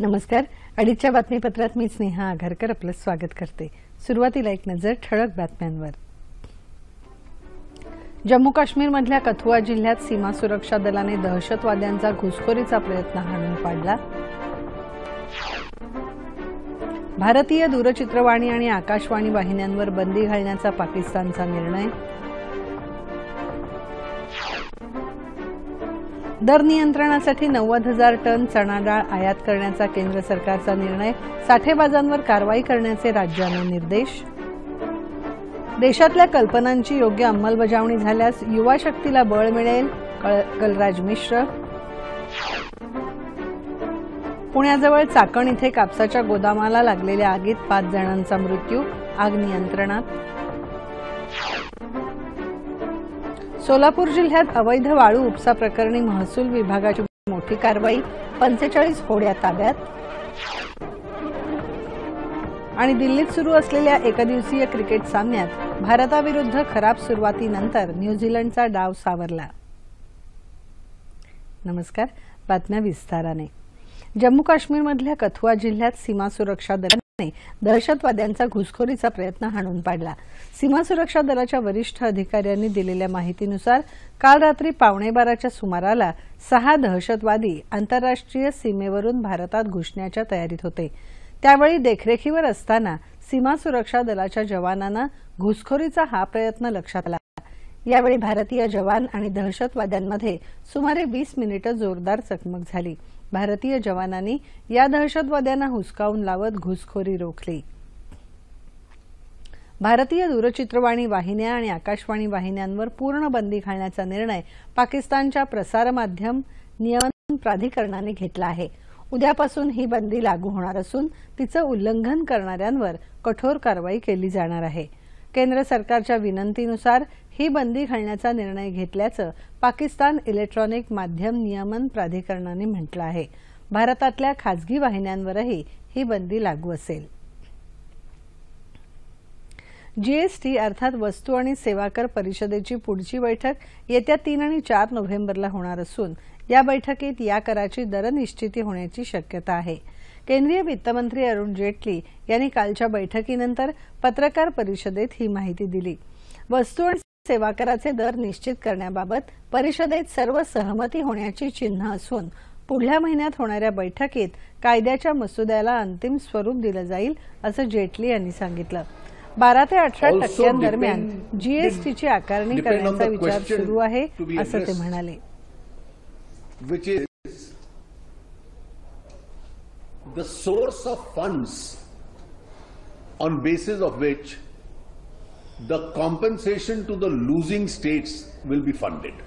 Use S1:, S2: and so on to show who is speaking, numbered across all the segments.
S1: नमस्कार. अडीचच्या बातमीपत्रात मी स्नेहा आघरकर आपलं स्वागत करते. सुरुवातीला एक नजर ठळक बातम्यांवर. जम्मू काश्मीरमधल्या कथुआ जिल्ह्यात सीमा सुरक्षा दलाने दहशतवाद्यांचा घुसखोरीचा प्रयत्न हाणून पाडला. भारतीय दूरचित्रवाणी आणि आकाशवाणी वाहिन्यांवर बंदी घालण्याचा पाकिस्तानचा निर्णय. दर नियंत्रणासाठी 90,000 टन चणा डाळ आयात करण्याचा केंद्र सरकारचा निर्णय. साठेबाजांवर कारवाई करण्याचे राज्यांना निर्देश. देशातल्या कल्पनांची योग्य अंमलबजावणी झाल्यास युवा शक्तीला बळ मिळेल. कलराज मिश्र. पुण्याजवळ चाकण इथे कापसाच्या गोदामाला लागलेल्या आगीत 5 जणांचा मृत्यू. आग नियंत्रणात. सोलापूर जिल्ह्यात अवैध वाळू उपसा प्रकरणी महसूल विभागाची मोठी कारवाई. 45 होड्या ताब्यात. आणि दिल्लीत सुरू असलेल्या एकदिवसीय क्रिकेट सामन्यात भारताविरुद्ध खराब सुरुवातीनंतर न्यूझीलंडचा डाव सावरला. नमस्कार. बातम्या विस्ताराने. जम्मू काश्मीरमधल्या कथुआ जिल्ह्यात सीमा सुरक्षा दलाने दहशतवाद्यांचा घुसखोरीचा प्रयत्न हाणून पाडला. सीमा सुरक्षा दलाच्या वरिष्ठ अधिकाऱ्यांनी दिलेल्या माहितीनुसार काल रात्री 11:15च्या सुमाराला 6 दहशतवादी आंतरराष्ट्रीय सीमेवरून भारतात घुसण्याच्या तयारीत होते. त्यावेळी देखरेखीवर असताना सीमा सुरक्षा दलाच्या जवानांना घुसखोरीचा हा प्रयत्न लक्षात आला. यावेळी भारतीय जवान आणि दहशतवाद्यांमध्ये सुमारे 20 मिनिटे जोरदार चकमक झाली. भारतीय जवानांनी या दहशतवाद्यांना हुसकावून लावत घुसखोरी रोखली. भारतीय दूरचित्रवाणी वाहिन्या आणि आकाशवाणी वाहिन्यांवर पूर्ण बंदी घालण्याचा निर्णय पाकिस्तानच्या प्रसारमाध्यम नियमन प्राधिकरणाने घेतला आहे. उद्यापासून ही बंदी लागू होणार असून तिचं उल्लंघन करणाऱ्यांवर कठोर कारवाई केली जाणार आहे. केंद्र सरकारच्या विनंतीनुसार ही बंदी घालण्याचा निर्णय घेतल्याचं पाकिस्तान इलेक्ट्रॉनिक माध्यम नियमन प्राधिकरणाने म्हटलं आहे. भारतातल्या खासगी वाहिन्यांवरही ही बंदी लागू असेल. जीएसटी अर्थात वस्तू आणि सेवा कर परिषदेची पुढची बैठक येत्या 3 आणि 4 नोव्हेंबरला होणार असून या बैठकीत या कराची दरनिश्चिती होण्याची शक्यता आहे. केंद्रीय वित्तमंत्री अरुण जेटली यांनी कालच्या बैठकीनंतर पत्रकार परिषदेत ही माहिती दिली. वस्तू आणि सेवा कराचे दर निश्चित करण्याबाबत परिषदेत सर्व सहमती होण्याची चिन्ह असून पुढल्या महिन्यात होणाऱ्या बैठकीत कायद्याच्या मसुद्याला अंतिम स्वरूप दिलं जाईल असं जेटली यांनी सांगितलं. 12 ते 18% दरम्यान जीएसटीची आकारणी करण्याचा विचार सुरू आहे असं ते म्हणाले.
S2: The source of funds on basis of which the compensation to the losing states will be funded.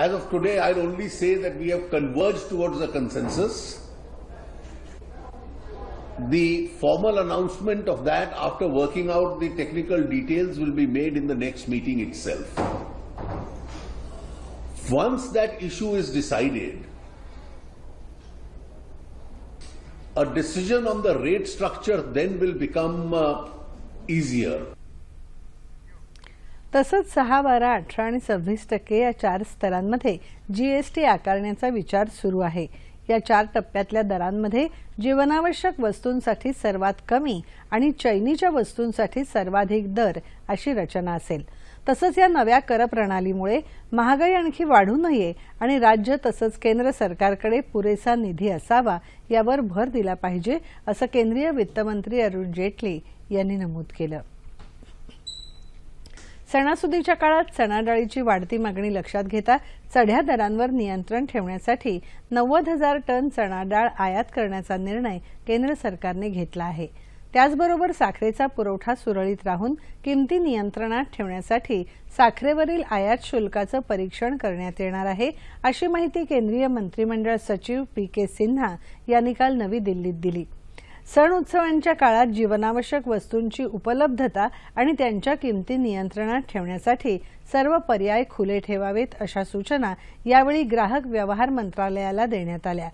S2: As of today, I'll only say that we have converged towards a consensus. The formal announcement of that after working out the technical details will be made in the next meeting itself. Once that issue is decided, a decision on the rate structure then will become easier.
S1: तसंच 6, 12, 18 आणि 26% या 4 स्तरांमध्ये GST आकारण्याचा विचार सुरू आहे. या 4 टप्प्यातल्या दरांमध्ये जीवनावश्यक वस्तूंसाठी सर्वात कमी आणि चैनीच्या वस्तूंसाठी सर्वाधिक दर अशी रचना असेल. तसंच या नव्या कर प्रणालीमुळे महागाई आणखी वाढू नये आणि राज्य तसंच केंद्र सरकारकडे पुरेसा निधी असावा यावर भर दिला पाहिजे असं केंद्रीय वित्तमंत्री अरुण जेटली यांनी नमूद केलं. सणासुदीच्या काळात चणा डाळीची वाढती मागणी लक्षात घेता चढ्या दरांवर नियंत्रण ठेवण्यासाठी 90,000 टन चणा डाळ आयात करण्याचा निर्णय केंद्र सरकारने घेतला आहे. त्याचबरोबर साखरेचा पुरवठा सुरळीत राहून किमती नियंत्रणात ठेवण्यासाठी साखरेवरील आयात शुल्काचं परीक्षण करण्यात येणार आहे अशी माहिती केंद्रीय मंत्रिमंडळ सचिव पी.के. सिन्हा यांनी काल नवी दिल्लीत दिली. सण उत्सवांच्या काळात जीवनावश्यक वस्तूंची उपलब्धता आणि त्यांच्या किमती नियंत्रणात ठेवण्यासाठी सर्व पर्याय खुले ठेवावेत अशा सूचना यावेळी ग्राहक व्यवहार मंत्रालयाला देण्यात आल्या.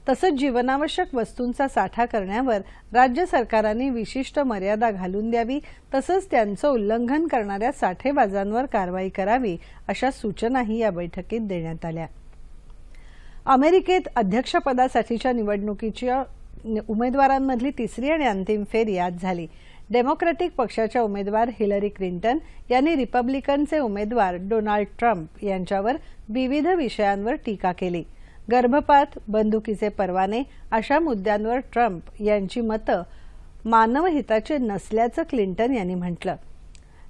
S1: तसंच जीवनावश्यक वस्तूंचा साठा करण्यावर राज्य सरकारांनी विशिष्ट मर्यादा घालून द्यावी तसंच त्यांचं उल्लंघन करणाऱ्या साठेबाजांवर कारवाई करावी अशा सूचनाही या बैठकीत देण्यात आल्या. अमेरिकेत अध्यक्षपदासाठीच्या निवडणुकीच्या उमेदवारांमधली तिसरी आणि अंतिम फेरी आज झाली. डेमोक्रॅटिक पक्षाच्या उमेदवार हिलरी क्लिंटन यांनी रिपब्लिकनचे उमेदवार डोनाल्ड ट्रम्प यांच्यावर विविध विषयांवर टीका केली. गर्भपात, बंदुकीचे परवाने अशा मुद्द्यांवर ट्रम्प यांची मतं मानवहिताचे नसल्याचं क्लिंटन यांनी म्हटलं.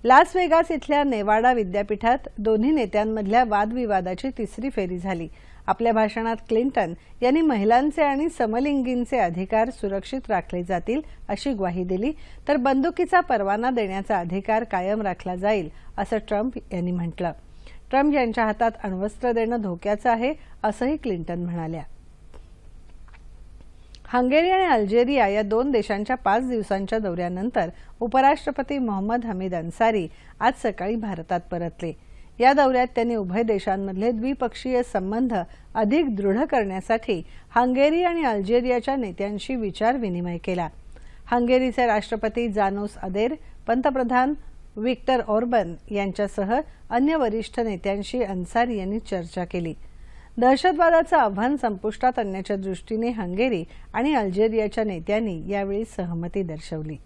S1: लास वेगास इथल्या नेवाडा विद्यापीठात दोन्ही नेत्यांमधल्या वादविवादाची तिसरी फेरी झाली. आपल्या भाषणात क्लिंटन यांनी महिलांचे आणि समलिंगींचे अधिकार सुरक्षित राखले जातील अशी ग्वाही दिली, तर बंदुकीचा परवाना देण्याचा अधिकार कायम राखला जाईल असं ट्रम्प यांनी म्हटलं. ट्रम्प यांच्या हातात अण्वस्त्र देणं धोक्याचं आहे असंही क्लिंटन म्हणाल्या. हंगेरी आणि अल्जेरिया या दोन देशांच्या 5 दिवसांच्या दौऱ्यानंतर उपराष्ट्रपती मोहम्मद हमीद अन्सारी आज सकाळी भारतात परतले. या दौऱ्यात त्यांनी उभय देशांमधले द्विपक्षीय संबंध अधिक दृढ करण्यासाठी हंगेरी आणि अल्जेरियाच्या नेत्यांशी विचारविनिमय केला. हंगेरीचे राष्ट्रपती जानोस अदेर, पंतप्रधान विक्टर ऑर्बन यांच्यासह अन्य वरिष्ठ नेत्यांशी अन्सारी यांनी चर्चा केली. दहशतवादाचं आव्हान संपुष्टात आणण्याच्या दृष्टीने हंगेरी आणि अल्जेरियाच्या नेत्यांनी यावेळी सहमती दर्शवली.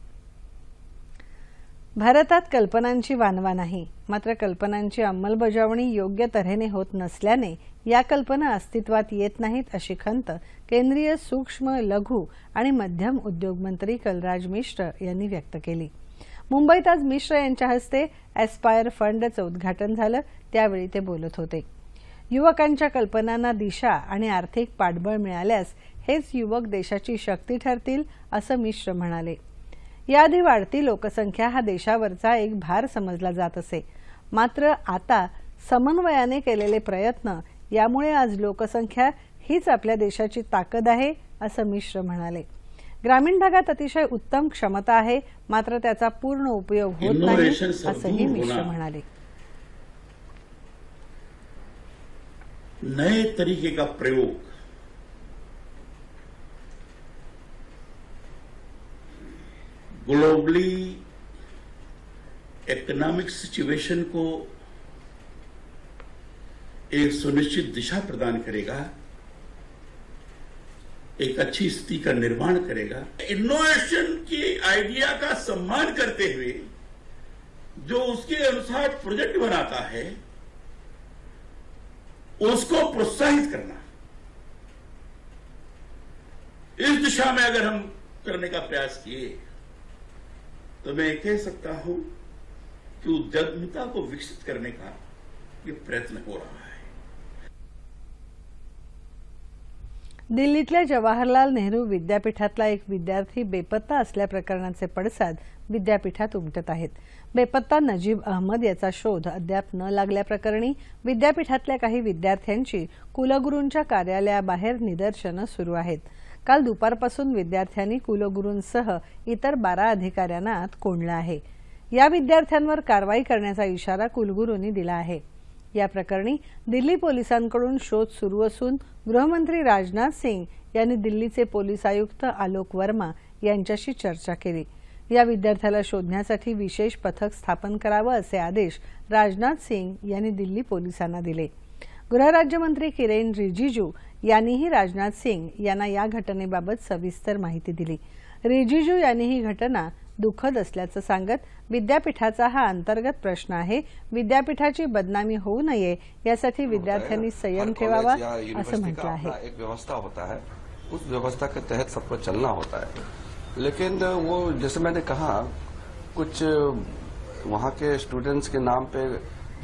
S1: भारतात कल्पनांची वानवा नाही, मात्र कल्पनांची अंमलबजावणी योग्य तऱ्हेने होत नसल्याने या कल्पना अस्तित्वात येत नाहीत अशी खंत केंद्रीय सूक्ष्म, लघु आणि मध्यम उद्योग मंत्री कलराज मिश्र यांनी व्यक्त केली. मुंबईत आज मिश्र यांच्या हस्ते एस्पायर फंडचं उद्घाटन झालं, त्यावेळी ते बोलत होते. युवकांच्या कल्पनांना दिशा आणि आर्थिक पाठबळ मिळाल्यास हेच युवक देशाची शक्ती ठरतील असं मिश्र म्हणाले. याआधी वाढती लोकसंख्या हा देशावरचा एक भार समजला जात असे, मात्र आता समन्वयाने केलेले प्रयत्न यामुळे आज लोकसंख्या हीच आपल्या देशाची ताकद आहे असं मिश्र म्हणाले. ग्रामीण भागात अतिशय उत्तम क्षमता आहे, मात्र त्याचा पूर्ण उपयोग होत नाही असंही मिश्र म्हणाले.
S3: नए तरीके का प्रयोग ग्लोबली इकोनॉमिक सिचुएशन को एक सुनिश्चित दिशा प्रदान करेगा, एक अच्छी स्थिति का निर्माण करेगा. इनोवेशन की आइडिया का सम्मान करते हुए जो उसके अनुसार प्रोजेक्ट बनाता है उसको प्रोत्साहित करना, इस दिशा में अगर हम करने का प्रयास किए तो मैं कह सकता हूं कि उद्यमिता को विकसित करने का ये प्रयत्न हो रहा है.
S1: दिल्लीतल्या जवाहरलाल नेहरू विद्यापीठातला एक विद्यार्थी बेपत्ता असल्या प्रकरणाचे पडसाद विद्यापीठात उमटत आहेत. बेपत्ता नजीब अहमद याचा शोध अद्याप न लागल्याप्रकरणी विद्यापीठातल्या काही विद्यार्थ्यांची कुलगुरूंच्या कार्यालयाबाहेर निदर्शनं सुरू आहेत. काल दुपारपासून विद्यार्थ्यांनी कुलगुरूंसह इतर 12 अधिकाऱ्यांना आत कोंडलं आहे. या विद्यार्थ्यांवर कारवाई करण्याचा इशारा कुलगुरूंनी दिला आहे. या प्रकरणी दिल्ली पोलिसांकडून शोध सुरू असून गृहमंत्री राजनाथ सिंग यांनी दिल्लीचे पोलीस आयुक्त आलोक वर्मा यांच्याशी चर्चा केली. या विद्यार्थ्याला शोधण्यासाठी विशेष पथक स्थापन करावं असे आदेश राजनाथ सिंग यांनी दिल्ली पोलिसांना दिले. गृहराज्यमंत्री किरेन रिजिजू यांनीही राजनाथ सिंग यांना या घटनेबाबत सविस्तर माहिती दिली. रिजिजू यांनी ही घटना दुःखद असल्याचं सांगत विद्यापीठाचा हा अंतर्गत प्रश्न आहे, विद्यापीठाची बदनामी होऊ नये यासाठी विद्यार्थ्यांनी संयम ठेवावा असं म्हटलं आहे.
S4: एक व्यवस्था होता है, उस व्यवस्था के तहत सबको चलना होता है. लेकिन वो जैसे मैंने कहा, कुछ वहाँ के स्टूडेंट्स के नाम पे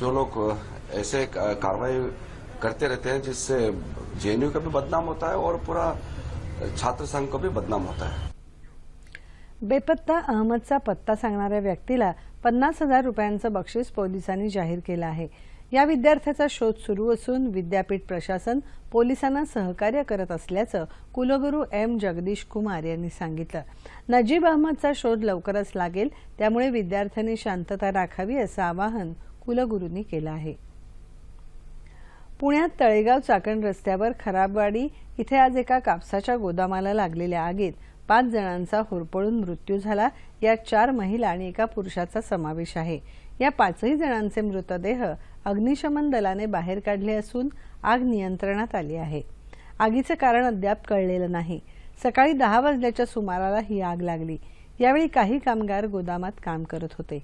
S4: जो लोग ऐसे कार्रवाई करते रहते हैं जिससे जेएनयू का भी बदनाम होता है और पूरा छात्र संघ को भी बदनाम होता है.
S1: बेपत्ता अहमदचा पत्ता सांगणाऱ्या व्यक्तीला 50,000 रुपयांचं बक्षीस पोलिसांनी जाहीर केलं आहे. या विद्यार्थ्याचा शोध सुरू असून विद्यापीठ प्रशासन पोलिसांना सहकार्य करत असल्याचं कुलगुरू एम जगदीश कुमार यांनी सांगितलं. नजीब अहमदचा शोध लवकरच लागेल, त्यामुळे विद्यार्थ्यांनी शांतता राखावी असं आवाहन कुलगुरूंनी केलं आहे. पुण्यात तळेगाव चाकण रस्त्यावर खराबवाडी इथे आज एका कापसाच्या गोदामाला लागलेल्या आगीत 5 जणांचा होरपळून मृत्यू झाला. यात 4 महिला आणि एका पुरुषाचा समावेश आहे. या 5ही जणांचे मृतदेह अग्निशमन दलाने बाहेर काढले असून आग नियंत्रणात आली आहे. आगीचे कारण अद्याप कळलेलं नाही. सकाळी 10 वाजल्याच्या सुमाराला ही आग लागली। यावेळी काही कामगार गोदामात काम करत होते।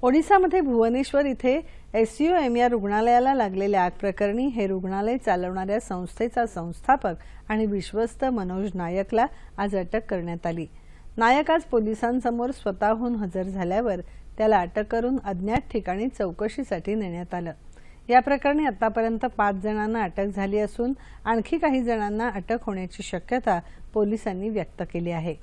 S1: ओडिशामध्ये भुवनेश्वर इथे SUM या रुग्णालयाला लागलेल्या आग प्रकरणी हे रुग्णालय चालवणाऱ्या संस्थेचा संस्थापक आणि विश्वस्त मनोज नायकला आज अटक करण्यात आली। नायक आज पोलिसांसमोर स्वतःहून हजर झाल्यावर त्याला अटक करून अज्ञात ठिकाणी चौकशीसाठी नेण्यात आलं। या प्रकरणी आतापर्यंत 5 जणांना अटक झाली असून आणखी काही जणांना अटक होण्याची शक्यता पोलिसांनी व्यक्त केली आहे।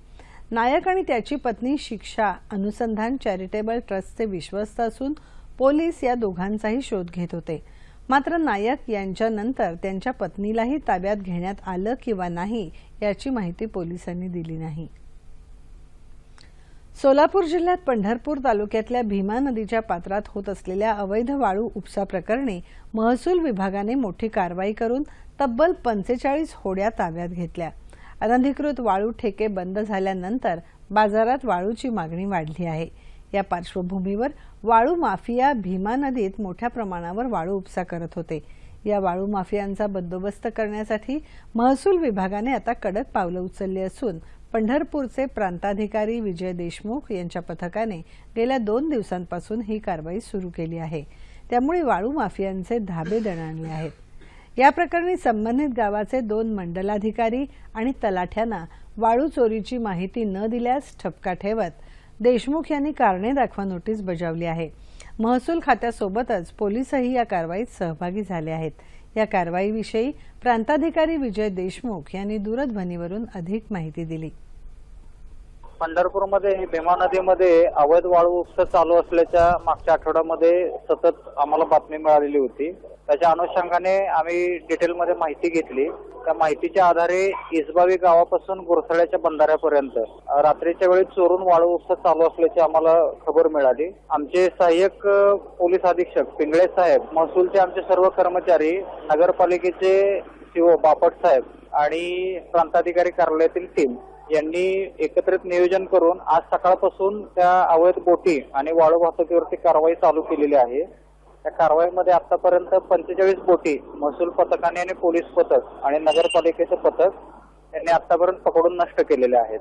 S1: नायक आणि त्याची पत्नी शिक्षा अनुसंधान चॅरिटेबल ट्रस्टचे विश्वस्त असून पोलीस या दोघांचाही शोध घेत होते। मात्र नायक यांच्यानंतर त्यांच्या पत्नीलाही ताब्यात घेण्यात आलं किंवा नाही याची माहिती पोलिसांनी दिली नाही। सोलापूर जिल्ह्यात पंढरपूर तालुक्यातल्या भीमा नदीच्या पात्रात होत असलेल्या अवैध वाळू उपसा प्रकरणी महसूल विभागाने मोठी कारवाई करून तब्बल 45 होड्या ताब्यात घेतल्या। अनधिकृत वाळू ठेके बंद झाल्यानंतर बाजारात वाळूची मागणी वाढली आहे। या पार्श्वभूमीवर वाळू माफिया भीमा नदीत मोठ्या प्रमाणावर वाळू उपसा करत होते। या वाळू माफियांचा बंदोबस्त करण्यासाठी महसूल विभागाने आता कडक पावलं उचलली असून पंढरपूरचे प्रांताधिकारी विजय देशमुख यांच्या पथकाने गेल्या 2 दिवसांपासून ही कारवाई सुरू केली आहे। त्यामुळे वाळू माफियांचे धाबे दणाणले आहेत। या प्रकरणी संबंधित गावाचे 2 मंडलाधिकारी आणि तलाठ्यांना वाळू चोरीची माहिती न दिल्यास ठपका ठेवत देशमुख यांनी कारणे दाखवा नोटीस बजावली आहे। महसूल खात्यासोबतच पोलीसही या कारवाईत सहभागी झाले आहेत। या कारवाईविषयी प्रांताधिकारी विजय देशमुख यांनी दूरध्वनीवरून अधिक माहिती दिली।
S5: पंढरपूरमध्ये भीमा नदीमध्ये अवैध वाळू उपसा चालू असल्याच्या मागच्या आठवड्यामध्ये सतत आम्हाला बातमी मिळालेली होती। त्याच्या अनुषंगाने आम्ही डिटेलमध्ये माहिती घेतली। त्या माहितीच्या आधारे इसबावी गावापासून गुरसळ्याच्या बंधाऱ्यापर्यंत रात्रीच्या वेळी चोरून वाळू उपसा चालू असल्याची आम्हाला खबर मिळाली। आमचे सहाय्यक पोलीस अधीक्षक पिंगळे साहेब, महसूलचे आमचे सर्व कर्मचारी, नगरपालिकेचे CO बापट साहेब आणि प्रांताधिकारी कार्यालयातील टीम यांनी एकत्रित नियोजन करून आज सकाळपासून त्या अवैध बोटी आणि वाळू वाहतुकीवरती कारवाई चालू केलेली आहे। त्या कारवाईमध्ये आतापर्यंत 45 बोटी महसूल पथकाने आणि पोलीस पथक आणि नगरपालिकेचे पथक यांनी आतापर्यंत पकडून नष्ट केलेल्या आहेत।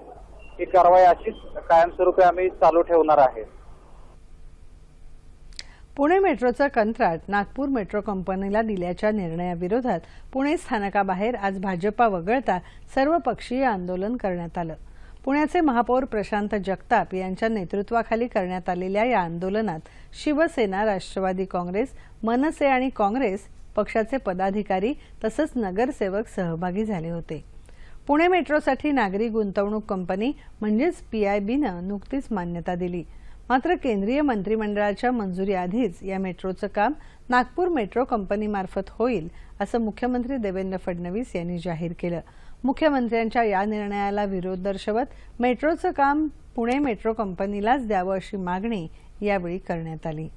S5: ही कारवाई अशीच कायमस्वरूपी आम्ही चालू ठेवणार आहे।
S1: पुणे मेट्रोचं कंत्राट नागपूर मेट्रो कंपनीला दिल्याच्या निर्णयाविरोधात पुणे स्थानकाबाहेर आज भाजपा वगळता सर्वपक्षीय आंदोलन करण्यात आलं। पुण्याचे महापौर प्रशांत जगताप यांच्या नेतृत्वाखाली करण्यात आलेल्या या आंदोलनात शिवसेना, राष्ट्रवादी काँग्रेस, मनसे आणि काँग्रेस पक्षाचे पदाधिकारी तसंच नगरसेवक सहभागी झाले होते। पुणे मेट्रोसाठी नागरी गुंतवणूक कंपनी म्हणजेच PIBनं नुकतीच मान्यता दिली। मात्र केंद्रीय मंत्रिमंडळाच्या मंजुरीआधीच या मेट्रोचं काम नागपूर मेट्रो कंपनीमार्फत होईल असं मुख्यमंत्री देवेंद्र फडणवीस यांनी जाहीर केलं। मुख्यमंत्र्यांच्या या निर्णयाला विरोध दर्शवत मेट्रोचं काम पुणे मेट्रो कंपनीलाच द्यावं अशी मागणी यावेळी करण्यात आली।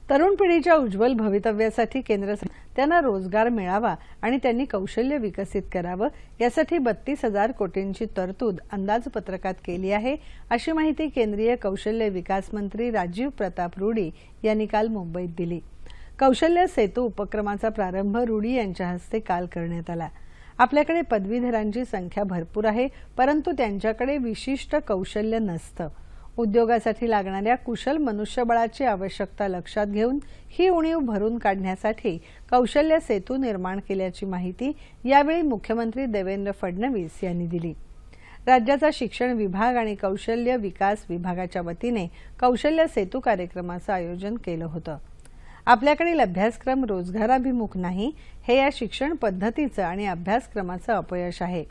S1: तरुण पिढीच्या उज्ज्वल भवितव्यासाठी केंद्र त्यांना रोजगार मिळावा आणि त्यांनी कौशल्य विकसित करावं यासाठी 32,000 कोटींची तरतूद अंदाजपत्रकात केली आहे अशी माहिती केंद्रीय कौशल्य विकास मंत्री राजीव प्रताप रुडी यांनी काल मुंबईत दिली। कौशल्य सेतू उपक्रमाचा प्रारंभ रुडी यांच्या हस्ते काल करण्यात आला। आपल्याकडे पदवीधरांची संख्या भरपूर आहे, परंतु त्यांच्याकडे विशिष्ट कौशल्य नसतं। उद्योगासाठी लागणाऱ्या कुशल मनुष्यबळाची आवश्यकता लक्षात घेऊन ही उणीव भरून काढण्यासाठी कौशल्य सेतू निर्माण केल्याची माहिती यावेळी मुख्यमंत्री देवेंद्र फडणवीस यांनी दिली। राज्याचा शिक्षण विभाग आणि कौशल्य विकास विभागाच्या वतीने कौशल्य सेतू कार्यक्रमाचं आयोजन केलं होतं। आपल्याकडील अभ्यासक्रम रोजगाराभिमुख नाही, हे या शिक्षण पद्धतीचं आणि अभ्यासक्रमाचं अपयश आहे।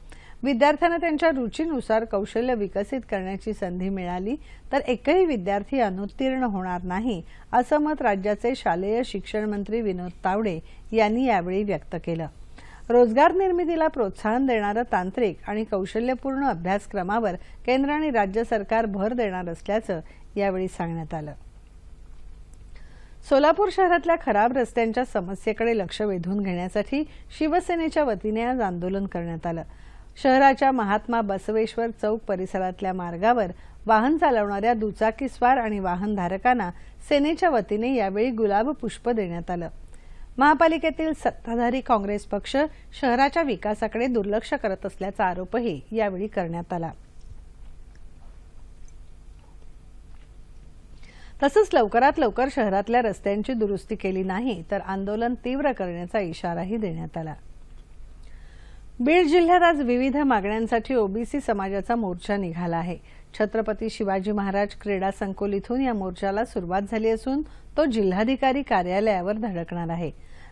S1: विद्यार्थ्यांना त्यांच्या रुचीनुसार कौशल्य विकसित करण्याची संधी मिळाली तर एकही विद्यार्थी अनुत्तीर्ण होणार नाही असं मत राज्याचे शालेय शिक्षण मंत्री विनोद तावडे यांनी यावेळी व्यक्त केलं। रोजगार निर्मितीला प्रोत्साहन देणारं तांत्रिक आणि कौशल्यपूर्ण अभ्यासक्रमावर केंद्र आणि राज्य सरकार भर देणार असल्याचं यावेळी सांगण्यात आलं। सोलापूर शहरातल्या खराब रस्त्यांच्या समस्येकडे लक्ष वेधून घेण्यासाठी शिवसेनेच्या वतीने आज आंदोलन करण्यात आलं। शहराच्या महात्मा बसवेश्वर चौक परिसरातल्या मार्गावर वाहन चालवणाऱ्या दुचाकीस्वार आणि वाहनधारकांना सेनेच्या वतीने यावेळी गुलाब पुष्प देण्यात आलं। महापालिकेतील सत्ताधारी काँग्रेस पक्ष शहराच्या विकासाकडे दुर्लक्ष करत असल्याचा आरोपही यावेळी करण्यात आला. तसंच लवकरात लवकर शहरातल्या रस्त्यांची दुरुस्ती केली नाही तर आंदोलन तीव्र करण्याचा इशाराही देण्यात आला. बीड जिल्ह्यात आज विविध मागण्यांसाठी ओबीसी समाजाचा मोर्चा निघाला आहे. छत्रपती शिवाजी महाराज क्रीडा संकुल इथून या मोर्चाला सुरुवात झाली असून तो जिल्हाधिकारी कार्यालयावर धडकणार आहे.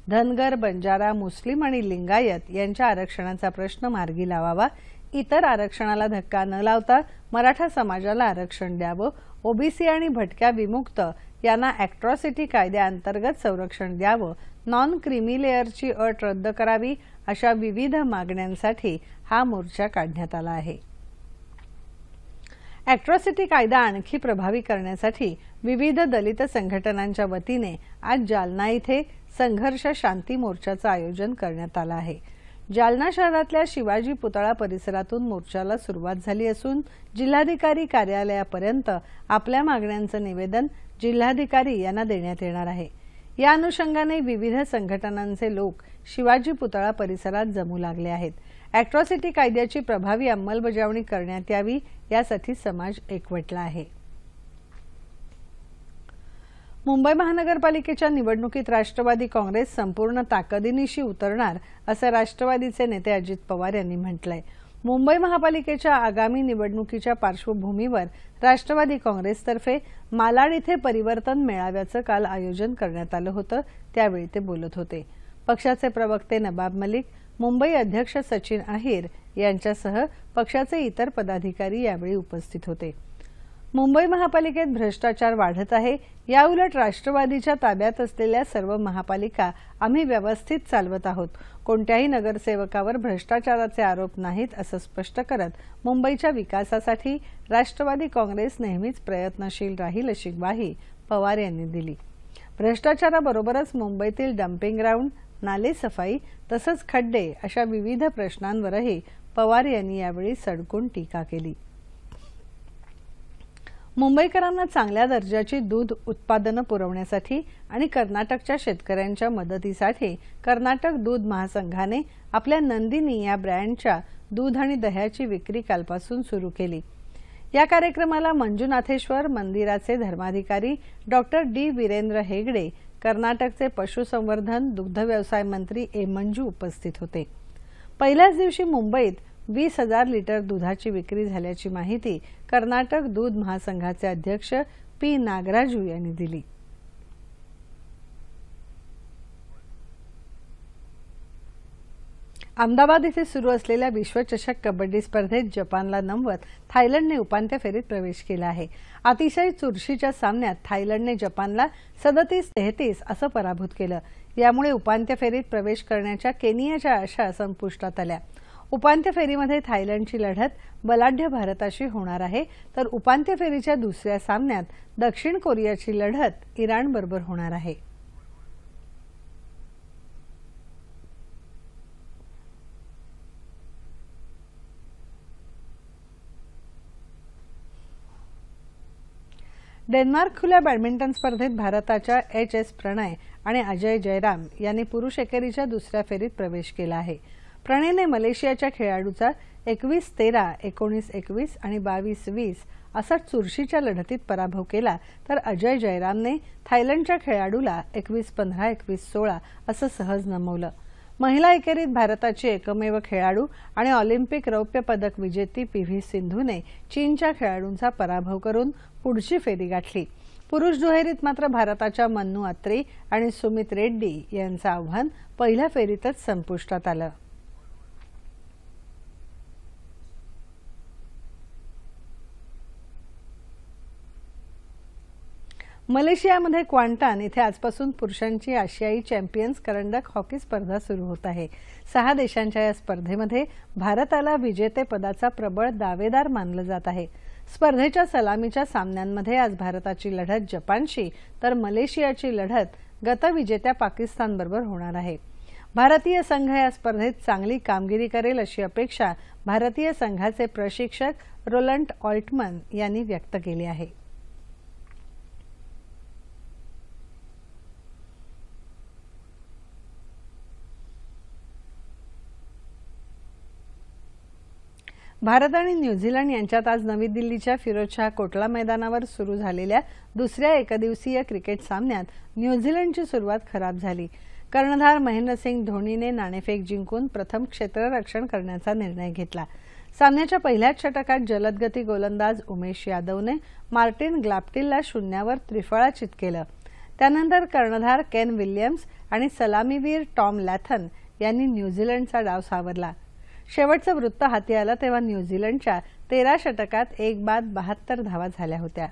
S1: धनगर, बंजारा, मुस्लिम आणि लिंगायत यांच्या आरक्षणाचा प्रश्न मार्गी लावावा, इतर आरक्षणाला धक्का न लावता मराठा समाजाला आरक्षण द्यावं, ओबीसी आणि भटक्या विमुक्त यांना अॅट्रॉसिटी कायद्याअंतर्गत संरक्षण द्यावं, नॉन क्रीमी लेअरची अट रद्द करावी अशा विविध मागण्यांसाठी हा मोर्चा काढण्यात आला आहे. अॅट्रॉसिटी कायदा आणखी प्रभावी करण्यासाठी विविध दलित संघटनांच्या वतीने आज जालना इथे संघर्ष शांती मोर्चाचं आयोजन करण्यात आलं आहे. जालना शहरातल्या शिवाजी पुतळा परिसरातून मोर्चाला सुरुवात झाली असून जिल्हाधिकारी कार्यालयापर्यंत आपल्या मागण्यांचं निवेदन जिल्हाधिकारी यांना देण्यात येणार आहे. या अनुषंगाने विविध संघटनांचे लोक शिवाजी पुतळा परिसरात जमू लागले आहेत. अॅट्रॉसिटी कायद्याची प्रभावी अंमलबजावणी करण्यात यावी यासाठी समाज एकवटला आहे. मुंबई महानगरपालिकेच्या निवडणुकीत राष्ट्रवादी काँग्रेस संपूर्ण ताकदीनिशी उतरणार असं राष्ट्रवादीचे नेते अजित पवार यांनी म्हटलंय. मुंबई महापालिकेच्या आगामी निवडणुकीच्या पार्श्वभूमीवर राष्ट्रवादी काँग्रेसतर्फे मालाड इथे परिवर्तन मेळाव्याचं काल आयोजन करण्यात आलं होतं. त्यावेळी ते बोलत होते. पक्षाचे प्रवक्ते नबाब मलिक, मुंबई अध्यक्ष सचिन अहिर यांच्यासह पक्षाचे इतर पदाधिकारी यावेळी उपस्थित होते. मुंबई महापालिकेत भ्रष्टाचार वाढत आहे. याउलट राष्ट्रवादीच्या ताब्यात असलेल्या सर्व महापालिका आम्ही व्यवस्थित चालवत आहोत. कोणत्याही नगरसेवकावर भ्रष्टाचाराचे आरोप नाहीत असं स्पष्ट करत मुंबईच्या विकासासाठी राष्ट्रवादी काँग्रेस नेहमीच प्रयत्नशील राहील अशी ग्वाही पवार यांनी दिली. भ्रष्टाचाराबरोबरच मुंबईतील डम्पिंग ग्राउंड, नाले सफाई तसंच खड्डे अशा विविध प्रश्नांवरही पवार यांनी यावेळी सडकून टीका केली. मुंबईकरांना चांगल्या दर्जाची दूध उत्पादनं पुरवण्यासाठी आणि कर्नाटकच्या शेतकऱ्यांच्या मदतीसाठी कर्नाटक दूध महासंघाने आपल्या नंदिनी या ब्रँडच्या दूध आणि दह्याची विक्री कालपासून सुरू केली. या कार्यक्रमाला मंजुनाथेश्वर मंदिराचे धर्माधिकारी डॉक्टर डी वीरेंद्र हेगडे, कर्नाटकचे पशुसंवर्धन दुग्ध व्यवसाय मंत्री ए मंजू उपस्थित होते. पहिल्याच दिवशी मुंबईत 20,000 लिटर दुधाची विक्री झाल्याची माहिती कर्नाटक दूध महासंघाचे अध्यक्ष पी नागराजू यांनी दिली. अहमदाबाद इथे सुरू असलेल्या विश्वचषक कबड्डी स्पर्धेत जपानला नमवत थायलंडने उपांत्य फेरीत प्रवेश केला आहे. अतिशय चुरशीच्या सामन्यात थायलंडने जपानला 37-33 असं पराभूत केलं. यामुळे उपांत्य फेरीत प्रवेश करण्याच्या केनियाच्या आशा संपुष्टात आल्या. उपांत्य फेरीमध्ये थायलंडची लढत बलाढ्य भारताशी होणार आहे, तर उपांत्य फेरीच्या दुसऱ्या सामन्यात दक्षिण कोरियाची लढत इराणबरोबर होणार आहे. डेन्मार्क खुल्या बॅडमिंटन स्पर्धेत भारताच्या एच.एस. प्रणय आणि अजय जयराम यांनी पुरुष एकेरीच्या दुसऱ्या फेरीत प्रवेश केला आहे. प्रणयने मलेशियाच्या खेळाडूचा 21-13, 19-21 आणि 22-20 असा चुरशीच्या लढतीत पराभव केला, तर अजय जयरामने थायलंडच्या खेळाडूला 21-15, 21-16 असं सहज नमवलं. महिला एकेरीत भारताची एकमेव खेळाडू आणि ऑलिम्पिक रौप्य पदक विजेती पी.व्ही. सिंधूने चीनच्या खेळाडूंचा पराभव करून पुढची फेरी गाठली. पुरुष दुहेरीत मात्र भारताच्या मन्नू अत्री आणि सुमित रेड्डी यांचं आव्हान पहिल्या फेरीतच संपुष्टात आलं. मलेशियामध्ये क्वांटान इथे आजपासून पुरुषांची आशियाई चॅम्पियन्स करंडक हॉकी स्पर्धा सुरू होत आहे. 6 देशांच्या या स्पर्धेमध्ये भारताला विजेतेपदाचा प्रबळ दावेदार मानलं जात आहे. स्पर्धेच्या सलामीच्या सामन्यांमध्ये आज भारताची लढत जपानशी तर मलेशियाची लढत गतविजेत्या पाकिस्तानबरोबर होणार आहे. भारतीय संघ या स्पर्धेत चांगली कामगिरी करेल अशी अपेक्षा भारतीय संघाचे प्रशिक्षक रोलंट ऑल्टमन यांनी व्यक्त केली आहे. भारत आणि न्यूझीलंड यांच्यात आज नवी दिल्लीच्या फिरोजशाह कोटला मैदानावर सुरू झालेल्या दुसऱ्या एकदिवसीय क्रिकेट सामन्यात न्यूझीलंडची सुरुवात खराब झाली. कर्णधार महेंद्रसिंग धोनीने नाणेफेक जिंकून प्रथम क्षेत्ररक्षण करण्याचा निर्णय घेतला. सामन्याच्या पहिल्याच षटकात जलदगती गोलंदाज उमेश यादवने मार्टिन ग्लाप्टिलला शून्यावर त्रिफळाचीत केलं. त्यानंतर कर्णधार केन विल्यम्स आणि सलामीवीर टॉम लॅथन यांनी न्यूझीलंडचा डाव सावरला. शेवटचं वृत्त हाती आलं तेव्हा न्यूझीलंडच्या 13 षटकात 1 बाद 72 धावा झाल्या होत्या.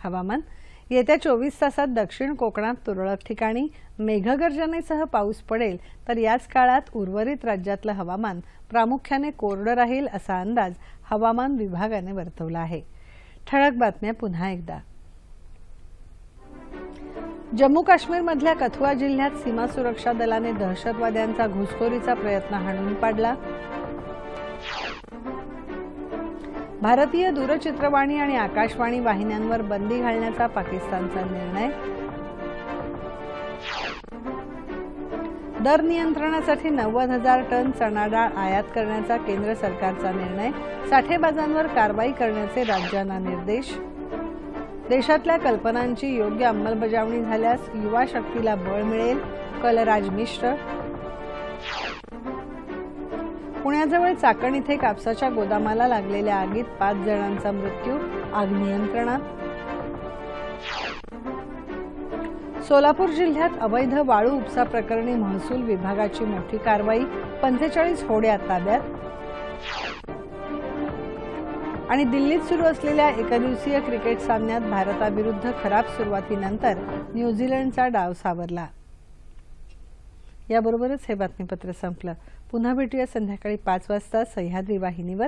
S1: हवामान. येत्या 24 तासात दक्षिण कोकणात तुरळक ठिकाणी मेघगर्जनेसह पाऊस पडेल, तर याच काळात उर्वरित राज्यातलं हवामान प्रामुख्याने कोरडं राहील असा अंदाज हवामान विभागाने वर्तवला आहे. ठळक बातम्या पुन्हा एकदा. जम्मू काश्मीरमधल्या कथुआ जिल्ह्यात सीमा सुरक्षा दलाने दहशतवाद्यांचा घुसखोरीचा प्रयत्न हाणून पाडला. भारतीय दूरचित्रवाणी आणि आकाशवाणी वाहिन्यांवर बंदी घालण्याचा पाकिस्तानचा निर्णय. दर नियंत्रणासाठी 90,000 टन चणा डाळ आयात करण्याचा केंद्र सरकारचा निर्णय. साठेबाजांवर कारवाई करण्याचे राज्यांना निर्देश. देशातल्या कल्पनांची योग्य अंमलबजावणी झाल्यास युवा शक्तीला बळ मिळेल. कलराज मिश्र. पुण्याजवळ चाकण इथे कापसाच्या गोदामाला लागलेल्या आगीत 5 जणांचा मृत्यू. आग नियंत्रणात. सोलापूर जिल्ह्यात अवैध वाळू उपसा प्रकरणी महसूल विभागाची मोठी कारवाई. 45 होड्या ताब्यात. आणि दिल्लीत सुरू असलेल्या एकदिवसीय क्रिकेट सामन्यात भारताविरुद्ध खराब सुरुवातीनंतर न्यूझीलंडचा डाव सावरला. याबरोबरच हे बातमीपत्र संपलं. पुन्हा भेटूया संध्याकाळी 5 वाजता सह्याद्री वाहिनीवर.